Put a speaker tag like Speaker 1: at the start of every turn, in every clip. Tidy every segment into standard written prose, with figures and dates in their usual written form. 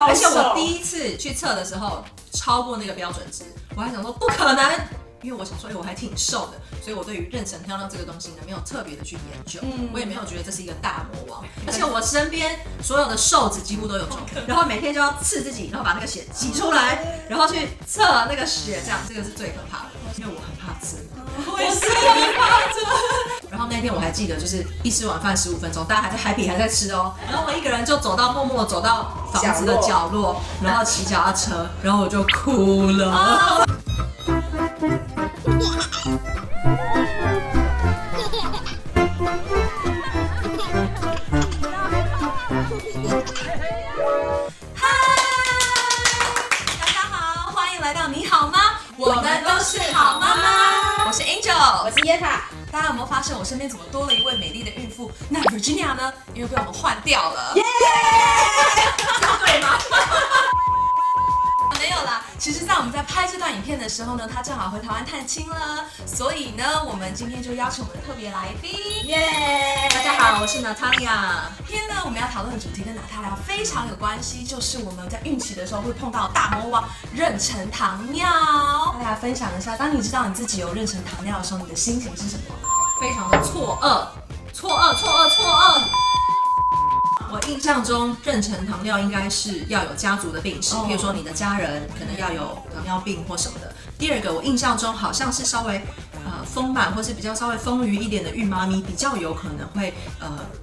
Speaker 1: 而且我第一次去测的时候超过那个标准值，我还想说不可能，因为我想说，我还挺瘦的，所以我对于妊娠糖尿这个东西呢，没有特别的去研究，我也没有觉得这是一个大魔王，而且我身边所有的瘦子几乎都有中，然后每天就要刺自己，然后把那个血挤出来，然后去测那个血，这样这个是最可怕的，因为我很怕刺，我也是很怕这。然后那天我还记得，就是一吃完饭15分钟，大家还在 happy 还在吃哦，然后我一个人就默默走到房子的角落，然后骑脚踏车，然后我就哭了。我们都是好妈妈，我是 Angel，
Speaker 2: 我是耶塔。
Speaker 1: 大家有没有发现我身边怎么多了一位美丽的孕妇？那 Virginia 呢？因为被我们换掉了。耶！对吗？没有啦，其实，在我们在拍这段影片的时候呢，她正好回台湾探亲了，所以呢，我们今天就邀请我们的特别来宾。耶！大家好，我是 Natalia。今天呢，我们要讨论的主题跟 Natalia 非常有关系，就是我们在孕期的时候会碰到大魔王妊娠糖尿。大家分享一下，当你知道你自己有妊娠糖尿的时候，你的心情是什么？非常的错愕。我印象中，妊娠糖尿应该是要有家族的病史，譬如说你的家人可能要有糖尿病或什么的。第二个，我印象中好像是稍微丰满或是比较稍微丰腴一点的孕妈咪，比较有可能会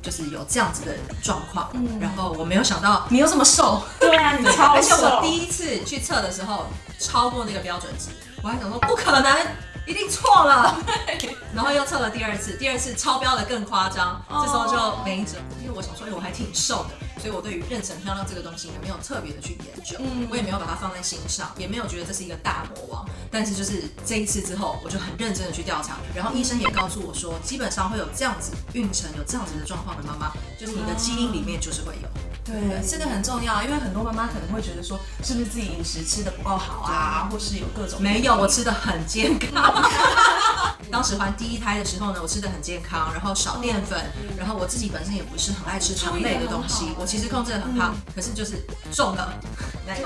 Speaker 1: 就是有这样子的状况。然后我没有想到你又这么瘦，
Speaker 2: 对啊，你超瘦。
Speaker 1: 而且我第一次去测的时候超过那个标准值，我还想说不可能。一定错了，然后又测了第二次超标的更夸张，这时候就没辙，因为我想说，我还挺瘦的，所以我对于妊娠糖尿这个东西呢，没有特别的去研究，我也没有把它放在心上，也没有觉得这是一个大魔王。但是就是这一次之后，我就很认真的去调查，然后医生也告诉我说，基本上会有这样子孕程有这样子的状况的妈妈，就是你的基因里面就是会有。
Speaker 2: 对，这个很重要，因为很多妈妈可能会觉得说，是不是自己饮食吃的不够好啊，或是有各种
Speaker 1: 没有，我吃的很健康。当时怀第一胎的时候呢，我吃的很健康，然后少淀粉，然后我自己本身也不是很爱吃糖类的东西，我其实控制得很胖，可是就是重了。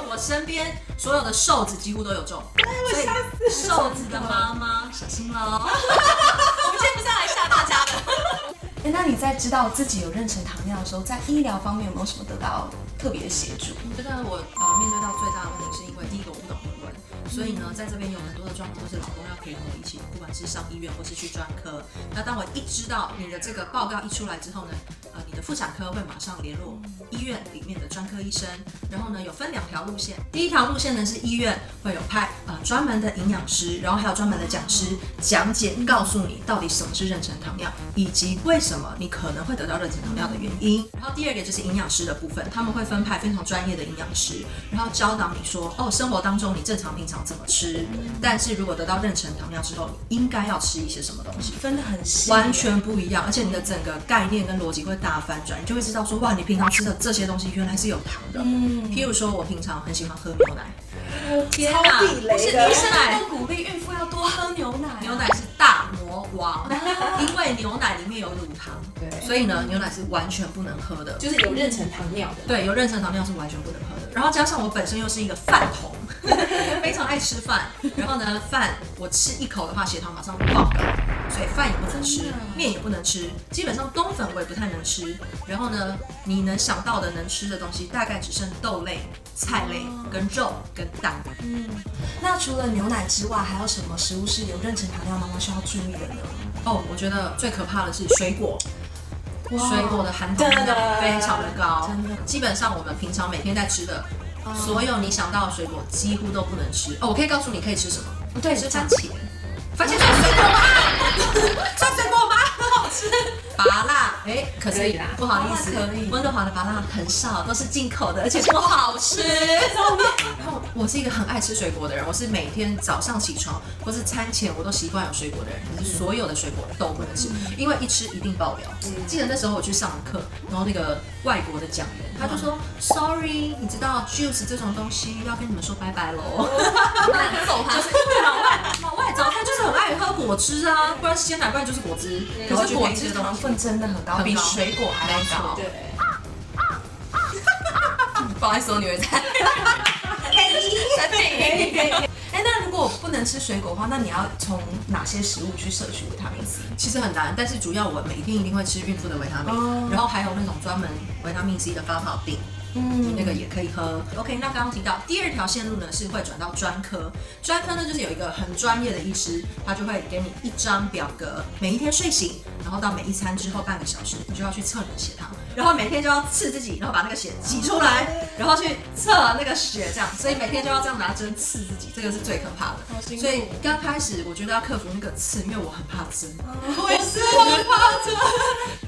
Speaker 1: 我身边所有的瘦子几乎都有中，所以瘦子的妈妈小心了哦。我们今天不是要来吓大家的。
Speaker 2: 那你在知道自己有妊娠糖尿的时候，在医疗方面有没有什么得到特别的协助？
Speaker 1: 我觉得我面对到最大的问题是因为第一个我不懂英文，所以呢，在这边有很多的状况都是老公要陪同我一起，不管是上医院或是去专科。那当我一知道你的这个报告一出来之后呢，你的妇产科会马上联络医院里面的专科医生，然后呢有分2条路线。第一条路线呢是医院会有派专门的营养师，然后还有专门的讲师讲解，告诉你到底什么是妊娠糖尿，以及为什么你可能会得到妊娠糖尿的原因。然后第二个就是营养师的部分，他们会分派非常专业的营养师，然后教导你说，生活当中你正常平常怎么吃，但是如果得到妊娠糖尿之后，你应该要吃一些什么东西，
Speaker 2: 分得很细，
Speaker 1: 完全不一样，而且你的整个概念跟逻辑会大翻转，你就会知道说，哇，你平常吃的这些东西原来是有糖的。譬如说我平常很喜欢喝牛奶，
Speaker 2: 天哪，
Speaker 1: 不是医生
Speaker 2: 都鼓励孕妇要多喝牛奶，
Speaker 1: 牛奶是大魔王，因为牛奶里面有乳糖，所以呢，牛奶是完全不能喝的，
Speaker 2: 就是有妊娠糖尿的。
Speaker 1: 对，有妊娠糖尿是完全不能喝的。然后加上我本身又是一个饭桶，非常爱吃饭，然后呢，饭我吃一口的话，血糖马上爆高，所以饭也不能吃，面也不能吃，基本上冬粉我也不太能吃。然后呢，你能想到的能吃的东西，大概只剩豆类、菜类跟肉跟蛋。
Speaker 2: 那除了牛奶之外，还有什么食物是有妊娠糖尿妈妈需要注意的呢？
Speaker 1: 我觉得最可怕的是水果。水果的含糖量非常的高，基本上我们平常每天在吃的所有你想到的水果几乎都不能吃。我可以告诉你可以吃什么？
Speaker 2: 对，
Speaker 1: 吃番茄。番茄算水果吗？算水果吗？很好吃。芭乐，可是不好意思，温哥华的芭乐很少，都是进口的，而且不好吃。然后我是一个很爱吃水果的人，我是每天早上起床或是餐前我都习惯有水果的人，可是所有的水果都不能吃，因为一吃一定爆表。记得那时候我去上课，然后那个外国的讲员他就说 ，Sorry， 你知道 juice 这种东西要跟你们说拜拜喽。走他，就是老外早餐就是很爱喝果汁啊，不然鲜奶，不然就是果汁。
Speaker 2: 可是果汁糖分真的很高，比水果还要高。对。放在所有女儿餐。哎，那如果不能吃水果的话，那你要从哪些食物去摄取维他命 C？
Speaker 1: 其实很难，但是主要我每天一定会吃孕妇的维他命，然后还有那种专门维他命 C 的发泡锭。那个也可以喝。OK， 那刚刚提到第二条线路呢，是会转到专科。专科呢，就是有一个很专业的医师，他就会给你一张表格，每一天睡醒，然后到每一餐之后半个小时，你就要去测你的血糖，然后每天就要刺自己，然后把那个血挤出来，然后去测那个血，这样，所以每天就要这样拿针刺自己，这个是最可怕的。所以刚开始我觉得要克服那个刺，因为我很怕针，我也是很怕针。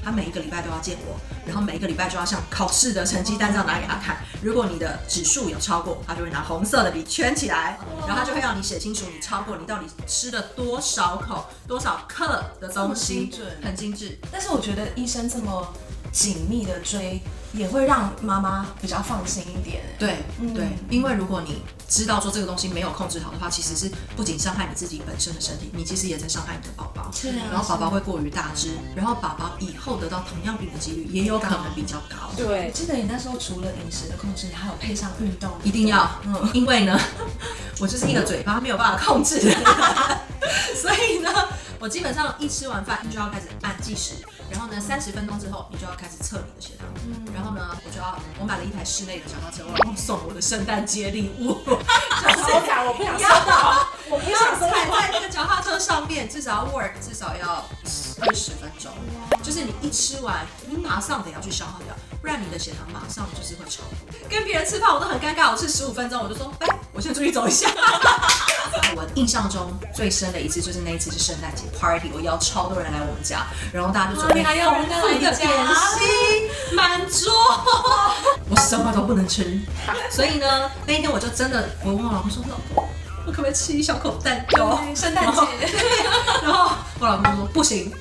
Speaker 1: 他每一个礼拜都要见我，然后每一个礼拜就要像考试的成绩单这样拿给他看。如果你的指数有超过，他就会拿红色的笔圈起来，然后他就会让你写清楚你超过你到底吃了多少口、多少克的东西，很精致。
Speaker 2: 但是我觉得医生这么紧密的追，也会让妈妈比较放心一点。
Speaker 1: 对，因为如果你知道说这个东西没有控制好的话，其实是不仅伤害你自己本身的身体，你其实也在伤害你的宝宝。然后宝宝会过于大只，然后宝宝以后得到同样病的几率也有可能比较高。
Speaker 2: 对，我记得你那时候除了饮食的控制，你还有配上运动。
Speaker 1: 一定要，因为呢，我就是一个嘴巴没有办法控制的，所以呢，我基本上一吃完饭你就要开始按计时，然后呢30分钟之后你就要开始测你的血糖，然后呢我买了一台室内的脚踏车，我老公送我的圣诞节礼物，
Speaker 3: 好惨，我不想收到，我不想收
Speaker 1: 踩
Speaker 3: 到。
Speaker 1: 在那个脚踏车上面，至少要 work 至少要20分钟，就是你一吃完，你马上得要去消耗掉，不然你的血糖马上就是会超过。跟别人吃饭我都很尴尬，我吃15分钟我就说，哎，我先出去走一下。我印象中最深的一次就是那一次是圣诞节 party， 我邀超多人来我们家，然后大家就准备丰富的点心满桌，我什么都不能吃，所以呢那一天我就真的我问我老公说，老公我可不可以吃一小口蛋糕？
Speaker 2: 圣诞节，
Speaker 1: 然后我老公说不行。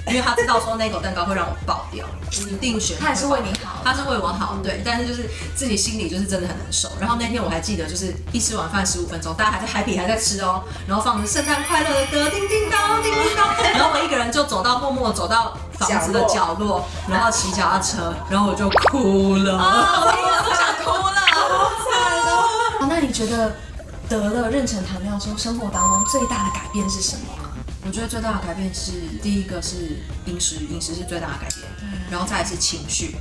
Speaker 1: 因为他知道说那口蛋糕会让我爆掉，一定选。
Speaker 2: 他也是为你好，
Speaker 1: 他是为我好，对。但是就是自己心里就是真的很难受。然后那天我还记得，就是一吃完饭15分钟，大家还在 happy 还在吃哦，然后放着圣诞快乐的歌，叮叮当叮叮当，然后我一个人就默默走到房子的角落，然后骑脚踏车，然后我就哭了，
Speaker 2: 我都想哭了，
Speaker 3: 好惨哦。
Speaker 2: 那你觉得得了妊娠糖尿之后，生活当中最大的改变是什么？
Speaker 1: 我觉得最大的改变是，第一个是饮食是最大的改变，然后再来是情绪。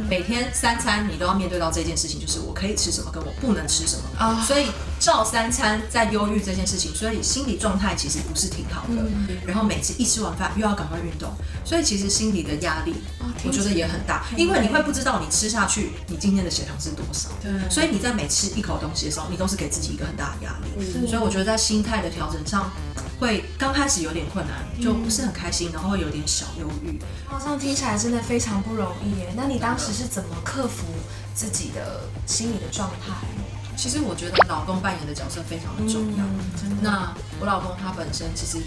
Speaker 1: 每天3餐你都要面对到这件事情，就是我可以吃什么，跟我不能吃什么。所以照3餐在忧郁这件事情，所以心理状态其实不是挺好的。然后每次一吃完饭又要赶快运动，所以其实心理的压力，我觉得也很大，因为你会不知道你吃下去，你今天的血糖是多少。所以你在每吃一口东西的时候，你都是给自己一个很大的压力。所以我觉得在心态的调整上，会刚开始有点困难，就不是很开心，然后会有点小忧郁。
Speaker 2: 好像听起来真的非常不容易耶。那你当时是怎么克服自己的心理的状态？
Speaker 1: 其实我觉得老公扮演的角色非常的重要。那我老公他本身其实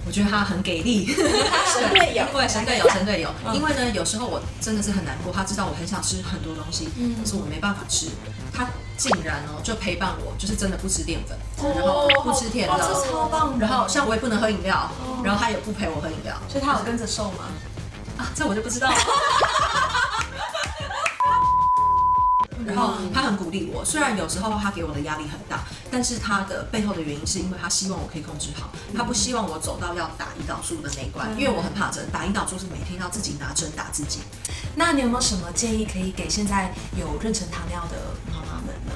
Speaker 1: 我觉得他很给力，
Speaker 3: 神队友，
Speaker 1: 对，神队友。因为呢，有时候我真的是很难过，他知道我很想吃很多东西，可是我没办法吃，他竟然就陪伴我，就是真的不吃淀粉，然后不吃甜的，
Speaker 2: 这超棒的。
Speaker 1: 然后像我也不能喝饮料，然后他也不陪我喝饮料，
Speaker 2: 所以他有跟着瘦吗？
Speaker 1: 这我就不知道了。然后他很鼓励我，虽然有时候他给我的压力很大，但是他的背后的原因是因为他希望我可以控制好，他不希望我走到要打胰岛素的那一关，因为我很怕针，打胰岛素是每天要自己拿针打自己。
Speaker 2: 那你有没有什么建议可以给现在有妊娠糖尿的妈妈们呢？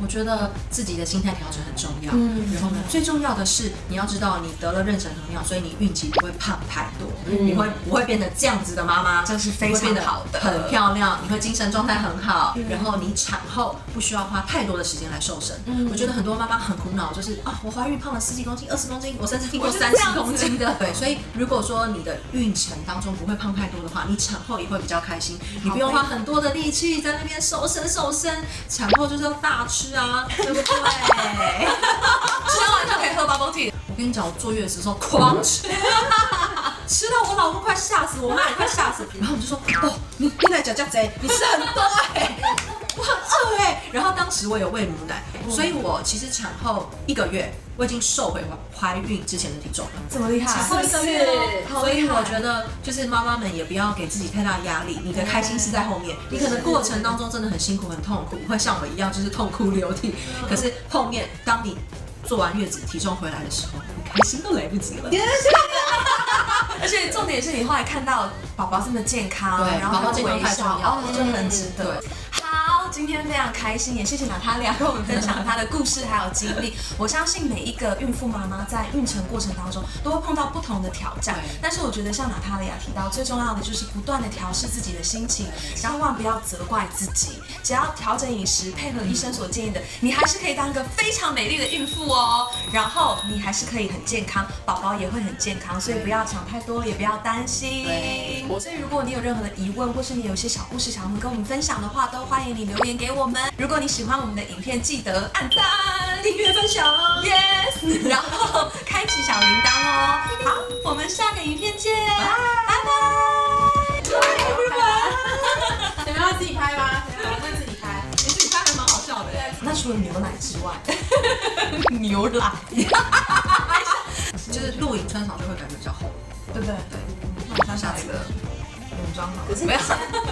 Speaker 1: 我觉得自己的心态调整很重要，然后呢，最重要的是你要知道你得了妊娠糖尿，所以你孕期不会胖太多，你会不会变成这样子的妈妈？
Speaker 2: 这是非常好的，
Speaker 1: 很漂亮，你会精神状态很好，然后你产后不需要花太多的时间来瘦身。我觉得很多妈妈很苦恼，就是我怀孕胖了10几公斤、20公斤，我甚至听过30公斤的。对，所以如果说你的孕程当中不会胖太多的话，你产后也会比较开心，你不用花很多的力气在那边瘦身，产后就是要大吃啊，对不对？
Speaker 2: 吃完就可以喝 bubble tea。
Speaker 1: 我跟你讲，我坐月子的时候狂吃，吃到我老公快吓死，我妈也快吓死。然后我就说，你来讲贼，你吃很多我很饿哎。然后当时我有喂母奶，所以我其实产后1个月。我已经瘦回怀孕之前的体重了，
Speaker 2: 这么厉害，
Speaker 1: 超1个月
Speaker 2: 好
Speaker 1: 所以
Speaker 2: 厉害
Speaker 1: 我觉得就是妈妈们也不要给自己太大压力，你的开心是在后面，你可能过程当中真的很辛苦很痛苦，会像我一样就是痛哭流涕，可是后面当你做完月子体重回来的时候，你开心都来不及了。
Speaker 2: 而且重点是你后来看到宝宝这么健康，
Speaker 1: 对，
Speaker 2: 然后
Speaker 1: 宝宝健康太重要了，
Speaker 2: 就很值得。好，今天非常开心，也谢谢娜塔莉亚跟我们分享她的故事还有经历。我相信每一个孕妇妈妈在孕程过程当中都会碰到不同的挑战，但是我觉得像娜塔莉亚提到，最重要的就是不断的调试自己的心情，千万不要责怪自己，只要调整饮食，配合医生所建议的，你还是可以当一个非常美丽的孕妇哦。然后你还是可以很健康，宝宝也会很健康，所以不要想太多，也不要担心。所以如果你有任何的疑问，或是你有一些小故事想要跟我们分享的话，都欢迎你留言给我们。如果你喜欢我们的影片，记得按赞、
Speaker 1: 订阅、分享
Speaker 2: ，yes， 然后开启小铃铛哦。好，我们下个影片见，拜拜。
Speaker 3: 你们要自己拍吗？你们会自己拍？
Speaker 1: 你自己拍还蛮好笑的。
Speaker 2: 那除了牛奶之外，牛奶，
Speaker 1: 就是露营穿上就会感觉比较厚，
Speaker 2: 对不对？
Speaker 1: 对。
Speaker 2: 那我穿下这个泳装好了。
Speaker 3: 可是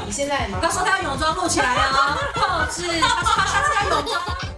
Speaker 3: 你现在也蛮
Speaker 1: 不要说他要泳装露起来啊，后置，他下次要泳装。